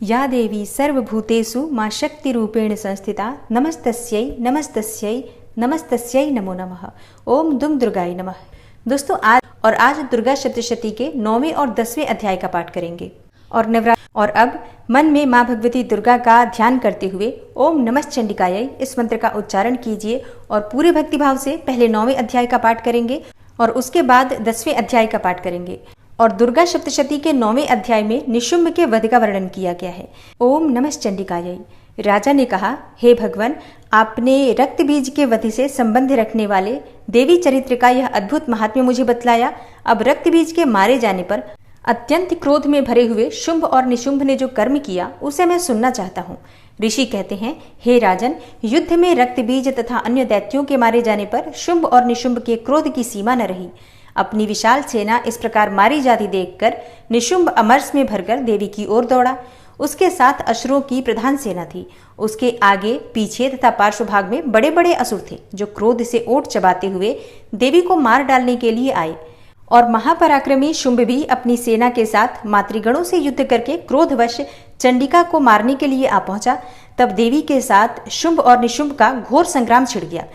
या देवी सर्वभूतेषु मां शक्तिरूपेण संस्थिता नमस्तस्यै नमस्तस्यै नमस्तस्यै नमो नमः। ओम दुम दुर्गाय नमः। दोस्तों आज दुर्गा सप्तशती के 9वें और 10वें अध्याय का पाठ करेंगे और अब मन में मां भगवती दुर्गा का ध्यान करते हुए ओम नमः चंडिकायै इस मंत्र का उच्चारण कीजिए और पूरे भक्तिभाव से पहले 9वें अध्याय का पाठ करेंगे और उसके बाद 10वें अध्याय का पाठ करेंगे। और दुर्गा सप्तशती के 9वें अध्याय में निशुंभ के वध का वर्णन किया गया है। ओम नमः चंडिकायै। राजा ने कहा, हे भगवान, आपने रक्त बीज के वध से संबंध रखने वाले देवी चरित्र का यह अद्भुत महात्म्य मुझे बतलाया। अब रक्त बीज के मारे जाने पर अत्यंत क्रोध में भरे हुए शुंभ और निशुंभ ने जो कर्म किया उसे मैं सुनना चाहता हूँ। ऋषि कहते हैं, हे राजन, युद्ध में रक्त बीज तथा अन्य दैत्यों के मारे जाने पर शुंभ और निशुंभ के क्रोध की सीमा न रही। अपनी विशाल सेना इस प्रकार मारी जाती देखकर निशुंभ अमरस में भरकर देवी की ओर दौड़ा। उसके साथ असुरों की प्रधान सेना थी। उसके आगे पीछे तथा पार्श्व भाग में बड़े बड़े असुर थे जो क्रोध से ओट चबाते हुए देवी को मार डालने के लिए आए। और महापराक्रमी शुंभ भी अपनी सेना के साथ मातृगणों से युद्ध करके क्रोधवश चंडिका को मारने के लिए आ पहुंचा। तब देवी के साथ शुंभ और निशुंभ का घोर संग्राम छिड़ गया।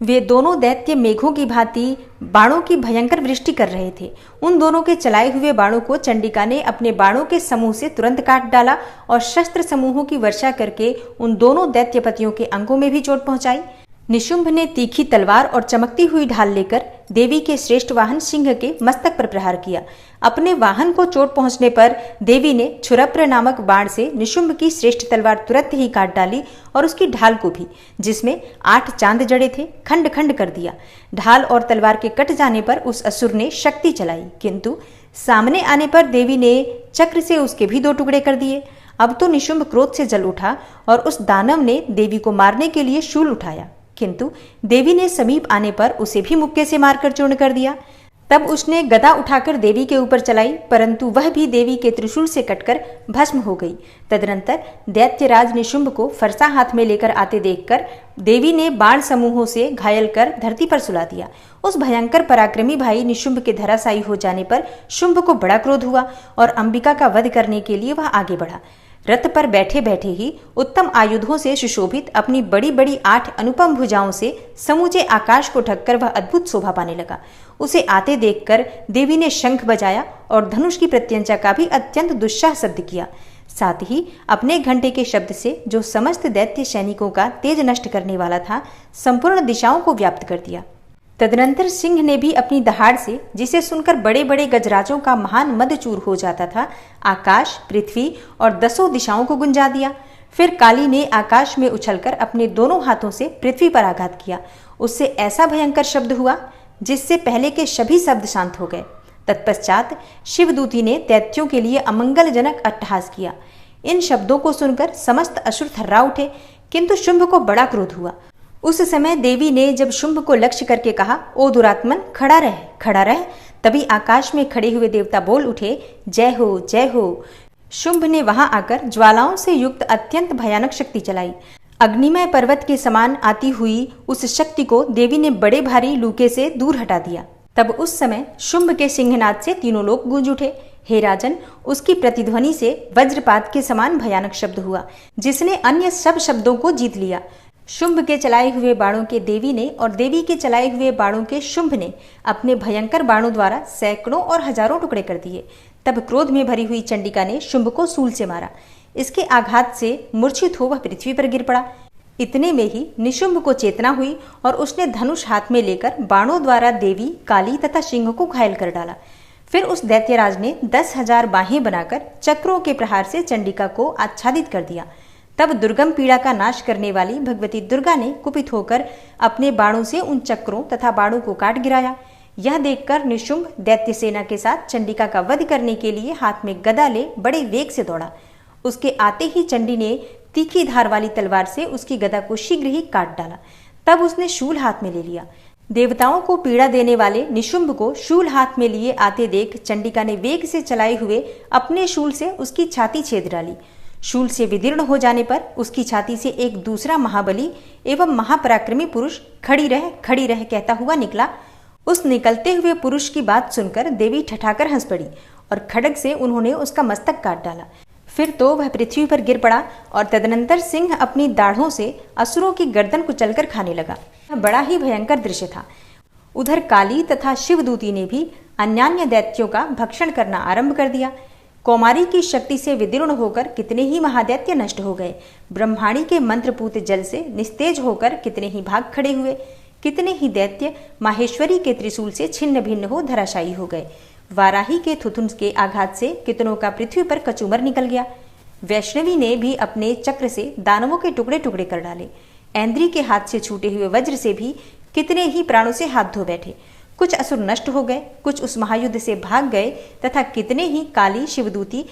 वे दोनों दैत्य मेघों की भांति बाणों की भयंकर वृष्टि कर रहे थे। उन दोनों के चलाए हुए बाणों को चंडिका ने अपने बाणों के समूह से तुरंत काट डाला और शस्त्र समूहों की वर्षा करके उन दोनों दैत्यपतियों के अंगों में भी चोट पहुंचाई। निशुंभ ने तीखी तलवार और चमकती हुई ढाल लेकर देवी के श्रेष्ठ वाहन सिंह के मस्तक पर प्रहार किया। अपने वाहन को चोट पहुंचने पर देवी ने छुरप्र नामक बाण से निशुंभ की श्रेष्ठ तलवार तुरंत ही काट डाली और उसकी ढाल को भी, जिसमें 8 चांद जड़े थे, खंड खंड कर दिया। ढाल और तलवार के कट जाने पर उस असुर ने शक्ति चलाई, किंतु सामने आने पर देवी ने चक्र से उसके भी 2 टुकड़े कर दिए। अब तो निशुंभ क्रोध से जल उठा और उस दानव ने देवी को मारने के लिए शूल उठाया, किंतु देवी ने समीप आने पर उसे भी मुक्के से मारकर चूर्ण कर दिया। तब उसने गदा उठाकर देवी के ऊपर चलाई, परंतु वह भी देवी के त्रिशूल से कटकर भस्म हो गई। तदनंतर दैत्यराज निशुंभ को फरसा हाथ में लेकर आते देखकर देवी ने बाण समूहों से घायल कर धरती पर सुला दिया। उस भयंकर पराक्रमी भाई निशुंभ के धराशायी हो जाने पर शुंभ को बड़ा क्रोध हुआ और अंबिका का वध करने के लिए वह आगे बढ़ा। रथ पर बैठे बैठे ही उत्तम आयुधों से सुशोभित अपनी बड़ी बड़ी 8 अनुपम भुजाओं से समूचे आकाश को ढककर वह अद्भुत शोभा पाने लगा। उसे आते देखकर देवी ने शंख बजाया और धनुष की प्रत्यंचा का भी अत्यंत दुस्साह शब्द किया। साथ ही अपने घंटे के शब्द से, जो समस्त दैत्य सैनिकों का तेज नष्ट करने वाला था, संपूर्ण दिशाओं को व्याप्त कर दिया। तदनंतर सिंह ने भी अपनी दहाड़ से, जिसे सुनकर बड़े बड़े गजराजों का महान मदचूर हो जाता था, आकाश, पृथ्वी और 10 दिशाओं को गुंजा दिया। फिर काली ने आकाश में उछलकर अपने दोनों हाथों से पृथ्वी पर आघात किया। उससे ऐसा भयंकर शब्द हुआ जिससे पहले के सभी शब्द शांत हो गए। तत्पश्चात शिवदूती ने दैत्यों के लिए अमंगलजनक अट्टहास किया। इन शब्दों को सुनकर समस्त असुर थर्रा उठे, किंतु शुंभ को बड़ा क्रोध हुआ। उस समय देवी ने जब शुंभ को लक्ष्य करके कहा, ओ दुरात्मन, खड़ा रह, खड़ा रह, तभी आकाश में खड़े हुए देवता बोल उठे, जय हो, जय हो। शुंभ ने वहां आकर ज्वालाओं से युक्त अत्यंत भयानक शक्ति चलाई। अग्निमय पर्वत के समान आती हुई उस शक्ति को देवी ने बड़े भारी लूके से दूर हटा दिया। तब उस समय शुंभ के सिंहनाद से तीनों लोग गूंज उठे। हे राजन, उसकी प्रतिध्वनि से वज्रपात के समान भयानक शब्द हुआ, जिसने अन्य सब शब्दों को जीत लिया। शुंभ के चलाए हुए बाणों के देवी ने और देवी के चलाए हुए बाणों के शुंभ ने अपने भयंकर बाणों द्वारा सैकड़ों और हजारों टुकड़े कर दिए। तब क्रोध में भरी हुई चंडिका ने शुंभ को सूल से मारा। इसके आघात से मूर्छित हो वह पृथ्वी पर गिर पड़ा। इतने में ही निशुंभ को चेतना हुई और उसने धनुष हाथ में लेकर बाणों द्वारा देवी, काली तथा सिंह को घायल कर डाला। फिर उस दैत्यराज ने 10,000 बाहें बनाकर चक्रों के प्रहार से चंडिका को आच्छादित कर दिया। तब दुर्गम पीड़ा का नाश करने वाली भगवती दुर्गा ने कुपित होकर अपने बाणों से उन चक्रों तथा बाणों को काट गिराया। यह देखकर निशुंभ दैत्य सेना के साथ चंडिका का वध करने के लिए हाथ में गदा ले बड़े वेग से दौड़ा। उसके आते ही चंडी ने तीखी धार वाली तलवार से उसकी गदा को शीघ्र ही काट डाला। तब उसने शूल हाथ में ले लिया। देवताओं को पीड़ा देने वाले निशुंभ को शूल हाथ में लिए आते देख चंडिका ने वेग से चलाए हुए अपने शूल से उसकी छाती छेद डाली। शूल से विदीर्ण हो जाने पर उसकी छाती से एक दूसरा महाबली एवं महापराक्रमी पुरुष खड़ी रह कहता हुआ निकला। उस निकलते हुए पुरुष की बात सुनकर देवी ठठाकर हंस पड़ी और खड्ग से उन्होंने उसका मस्तक काट डाला। फिर तो वह पृथ्वी पर गिर पड़ा और तदनंतर सिंह अपनी दाढ़ों से असुरों की गर्दन कुचलकर खाने लगा। बड़ा ही भयंकर दृश्य था। उधर काली तथा शिवदूती ने भी अन्यान्य दैत्यों का भक्षण करना आरंभ कर दिया। कौमारी की शक्ति से विदीर्ण होकर कितने ही महादैत्य नष्ट हो गए। ब्रह्माणी के मंत्रपूत जल से निस्तेज होकर कितने ही भाग खड़े हुए। कितने ही दैत्य माहेश्वरी के त्रिशूल से छिन्न भिन्न हो धराशायी हो गए। वाराही के थुथुन के आघात से कितनों का पृथ्वी पर कचूमर निकल गया। वैष्णवी ने भी अपने चक्र से दानवों के टुकड़े टुकड़े कर डाले। ऐन्द्री के हाथ से छूटे हुए वज्र से भी कितने ही प्राणों से हाथ धो बैठे। कुछ असुर नष्ट हो गए, कुछ उस महायुद्ध से भाग गए तथा कितने ही काली शिवदूती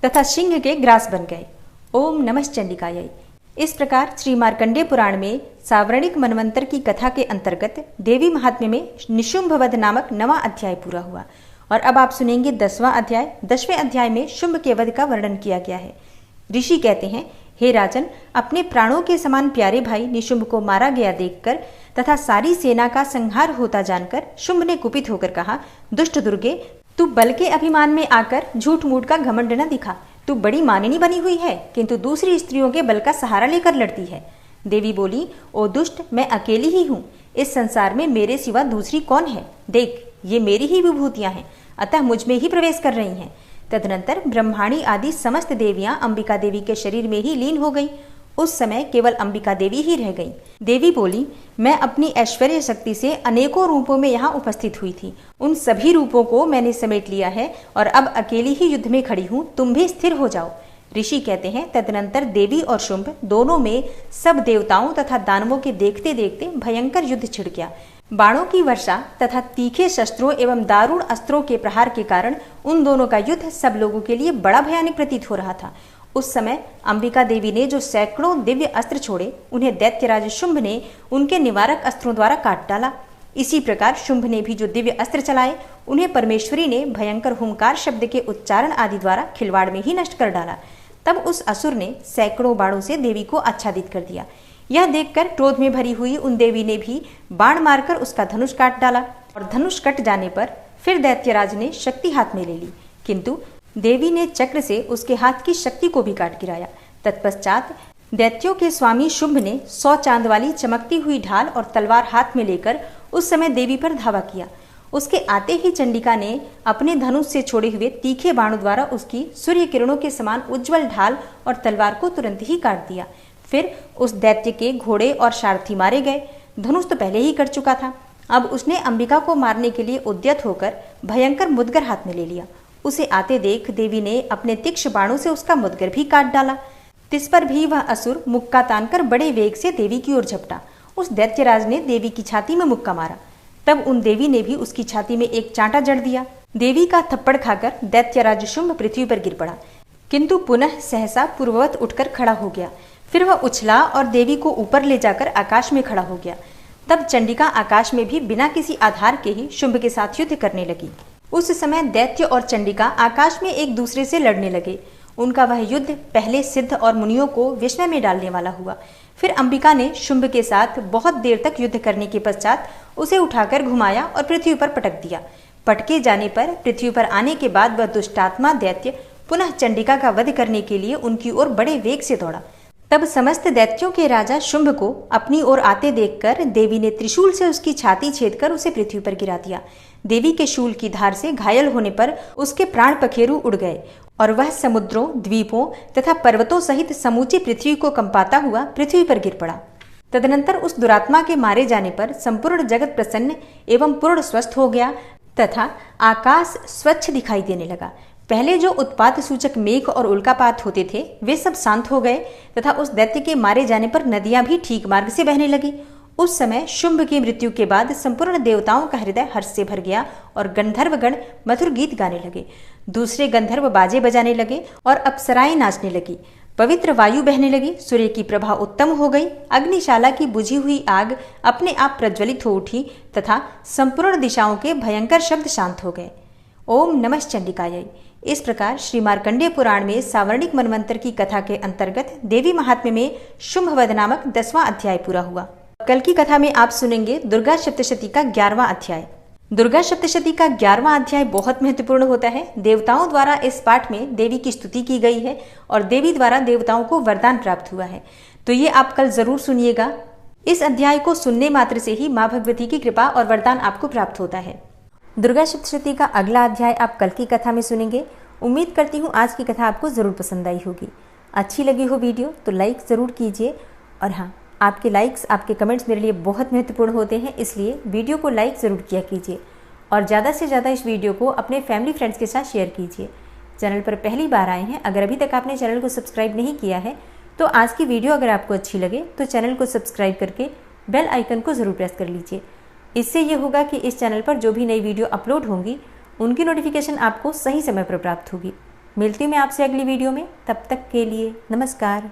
तथा सिंह के ग्रास बन गए। ओम नमः चंडिकायै। इस प्रकार श्री मार्कंडेय पुराण में सावर्णिक मनवंतर की कथा के अंतर्गत देवी महात्म्य में निशुंभ वध नामक 9वां अध्याय पूरा हुआ। और अब आप सुनेंगे 10वां अध्याय। 10वें अध्याय में शुंभ के वध का वर्णन किया गया है। ऋषि कहते हैं, हे राजन, अपने प्राणों के समान प्यारे भाई निशुंभ को मारा गया देखकर तथा सारी सेना का संहार होता जानकर शुंभ ने कुपित होकर कहा, दुष्ट दुर्गे, तू बल के अभिमान में आकर झूठ मूठ का घमंड न दिखा। तू बड़ी मानिनी बनी हुई है, किंतु दूसरी स्त्रियों के बल का सहारा लेकर लड़ती है। देवी बोली, ओ दुष्ट, मैं अकेली ही हूँ। इस संसार में मेरे सिवा दूसरी कौन है? देख, ये मेरी ही विभूतियां हैं, अतः मुझ में ही प्रवेश कर रही हैं। तदनंतर ब्रह्माणी आदि समस्त देवियां अंबिका देवी के शरीर में ही लीन हो गई। उस समय केवल अंबिका देवी ही रह गई। देवी बोली, मैं अपनी ऐश्वर्य शक्ति से अनेकों रूपों में यहाँ उपस्थित हुई थी। उन सभी रूपों को मैंने समेट लिया है और अब अकेली ही युद्ध में खड़ी हूँ। तुम भी स्थिर हो जाओ। ऋषि कहते हैं, तदनंतर देवी और शुंभ दोनों में सब देवताओं तथा दानवों के देखते देखते भयंकर युद्ध छिड़ गया। बाणों की वर्षा तथा तीखे शस्त्रों एवं दारुण अस्त्रों के प्रहार के कारण उन दोनों का युद्ध सब लोगों के लिए बड़ा भयानक प्रतीत हो रहा था। उस समय अंबिका देवी ने जो सैकड़ों दिव्य अस्त्र छोड़े, उन्हें दैत्यराज शुंभ ने उनके निवारक अस्त्रों द्वारा काट डाला। इसी प्रकार शुंभ ने भी जो दिव्य अस्त्र चलाए, उन्हें परमेश्वरी ने भयंकर हुंकार शब्द के उच्चारण आदि द्वारा खिलवाड़ में ही नष्ट कर डाला। तब उस असुर ने सैकड़ों बाणों से देवी को आच्छादित कर दिया। यह देखकर क्रोध में भरी हुई उन देवी ने भी बाण मारकर उसका धनुष काट डाला और धनुष कट जाने पर फिर दैत्यराज ने शक्ति हाथ में ले ली, किंतु देवी ने चक्र से उसके हाथ की शक्ति को भी काट गिराया। तत्पश्चात दैत्यों के स्वामी शुंभ ने 100 चांद वाली चमकती हुई ढाल और तलवार हाथ में लेकर उस समय देवी पर धावा किया। उसके आते ही चंडिका ने अपने धनुष से छोड़े हुए तीखे बाणों द्वारा उसकी सूर्य किरणों के समान उज्जवल ढाल और तलवार को तुरंत ही काट दिया। फिर उस दैत्य के घोड़े और सारथी मारे गए। धनुष तो पहले ही कट चुका था। अब उसने अंबिका को मारने के लिए उद्यत होकर भयंकर मुदगर हाथ में ले लिया। उसे आते देख देवी ने अपने तीक्ष्ण बाणों से उसका मुदगर भी काट डाला। तिस पर भी वह असुर मुक्का तानकर बड़े वेग से देवी की ओर झपटा। उस दैत्यराज ने देवी की छाती में मुक्का मारा। तब उन देवी ने भी उसकी छाती में एक चांटा जड़ दिया। देवी का थप्पड़ खाकर दैत्यराज शुंभ पृथ्वी पर गिर पड़ा, किंतु पुनः सहसा पूर्ववत उठकर खड़ा हो गया। फिर वह उछला और देवी को ऊपर ले जाकर आकाश में खड़ा हो गया। तब चंडिका आकाश में भी बिना किसी आधार के ही शुंभ के साथ युद्ध करने लगी। उस समय दैत्य और चंडिका आकाश में एक दूसरे से लड़ने लगे। उनका वह युद्ध पहले सिद्ध और मुनियों को विस्मय में डालने वाला हुआ। फिर अंबिका ने शुंभ के साथ बहुत देर तक युद्ध करने के पश्चात उसे उठाकर घुमाया और पृथ्वी पर पटक दिया। पटके जाने पर पृथ्वी पर आने के बाद वह दुष्टात्मा दैत्य पुनः चंडिका का वध करने के लिए उनकी ओर बड़े वेग से दौड़ा। तब समस्त दैत्यों के राजा शुंभ को अपनी ओर आते देखकर देवी ने त्रिशूल से उसकी छाती छेदकर उसे पृथ्वी पर गिरा दिया। देवी के शूल की धार से घायल होने पर उसके प्राण पखेरु उड़ गए और वह समुद्रों, द्वीपों तथा पर्वतों सहित समूची पृथ्वी को कंपाता हुआ पृथ्वी पर गिर पड़ा। तदनंतर उस दुरात्मा के मारे जाने पर संपूर्ण जगत प्रसन्न एवं पूर्ण स्वस्थ हो गया तथा आकाश स्वच्छ दिखाई देने लगा। पहले जो उत्पात सूचक मेघ और उल्कापात होते थे वे सब शांत हो गए तथा उस दैत्य के मारे जाने पर नदियां भी ठीक मार्ग से बहने लगी। उस समय शुंभ की मृत्यु के बाद संपूर्ण देवताओं का हृदय हर्ष से भर गया और गंधर्वगण मधुर गीत गाने लगे। दूसरे गंधर्व बाजे बजाने लगे और अप्सराएं नाचने लगी। पवित्र वायु बहने लगी। सूर्य की प्रभा उत्तम हो गई। अग्निशाला की बुझी हुई आग अपने आप प्रज्वलित हो उठी तथा संपूर्ण दिशाओं के भयंकर शब्द शांत हो गए। ओम नमः चंडिकायै। इस प्रकार श्री मार्कंडेय पुराण में सावर्णिक मनवंतर की कथा के अंतर्गत देवी महात्म्य में शुंभवध नामक 10वां अध्याय पूरा हुआ। कल की कथा में आप सुनेंगे दुर्गा सप्तशती का 11वां अध्याय। दुर्गा सप्तशती का 11वां अध्याय बहुत महत्वपूर्ण होता है। देवताओं द्वारा इस पाठ में देवी की स्तुति की गई है और देवी द्वारा देवताओं को वरदान प्राप्त हुआ है, तो ये आप कल जरूर सुनिएगा। इस अध्याय को सुनने मात्र से ही माँ भगवती की कृपा और वरदान आपको प्राप्त होता है। दुर्गा सप्तशती का अगला अध्याय आप कल की कथा में सुनेंगे। उम्मीद करती हूँ आज की कथा आपको जरूर पसंद आई होगी। अच्छी लगी हो वीडियो तो लाइक ज़रूर कीजिए, और हाँ, आपके लाइक्स, आपके कमेंट्स मेरे लिए बहुत महत्वपूर्ण होते हैं, इसलिए वीडियो को लाइक ज़रूर किया कीजिए और ज़्यादा से ज़्यादा इस वीडियो को अपने फैमिली फ्रेंड्स के साथ शेयर कीजिए। चैनल पर पहली बार आए हैं, अगर अभी तक आपने चैनल को सब्सक्राइब नहीं किया है तो आज की वीडियो अगर आपको अच्छी लगे तो चैनल को सब्सक्राइब करके बेल आइकन को ज़रूर प्रेस कर लीजिए। इससे ये होगा कि इस चैनल पर जो भी नई वीडियो अपलोड होंगी उनकी नोटिफिकेशन आपको सही समय पर प्राप्त होगी। मिलती हूँ मैं आपसे अगली वीडियो में, तब तक के लिए नमस्कार।